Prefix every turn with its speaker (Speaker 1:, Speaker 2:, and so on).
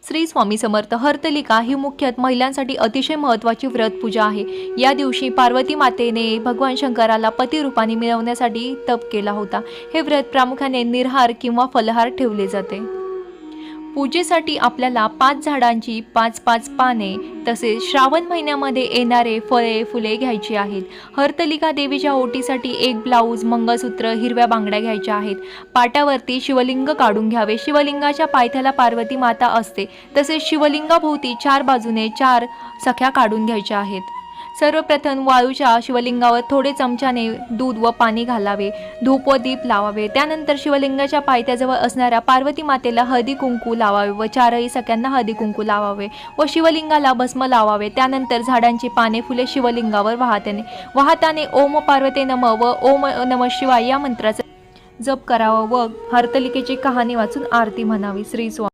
Speaker 1: श्री स्वामी समर्थ. हरतालिका ही मुख्यतः महिलांसाठी अतिशय महत्त्वाची व्रत पूजा आहे. या दिवशी पार्वती मातेने भगवान शंकराला पती रूपाने मिळवण्यासाठी तप केला होता. हे व्रत प्रामुख्याने निराहार किंवा फलाहार ठेवले जाते. पूजेसाठी आपल्याला 5 झाडांची 5-5 पाने तसेच श्रावण महिन्यामध्ये येणारे फळे फुले घ्यायची आहेत. हरतालिका देवीच्या ओटीसाठी एक ब्लाऊज, मंगळसूत्र, हिरव्या बांगड्या घ्यायच्या आहेत. पाटावरती शिवलिंग काढून घ्यावे. शिवलिंगाच्या पायथ्याला पार्वती माता असते. तसेच शिवलिंगाभोवती 4 बाजूने 4 सख्या काढून घ्यायच्या आहेत. सर्वप्रथम वाळूच्या शिवलिंगावर थोडे चमच्याने दूध व पाणी घालावे. धूप व दीप लावावे. त्यानंतर शिवलिंगाच्या पायथ्याजवळ असणाऱ्या पार्वती मातेला हळदी कुंकू लावावे व 4ही सख्यांना हळदी कुंकू लावावे व शिवलिंगाला भस्म लावावे. त्यानंतर झाडांची पाने फुले शिवलिंगावर वाहताने ओम पार्वते नमः व ओम नमः शिवाय या मंत्राचा जप करावा व हरतालिकेची कहाणी वाचून आरती म्हणावी. श्री स्वामी.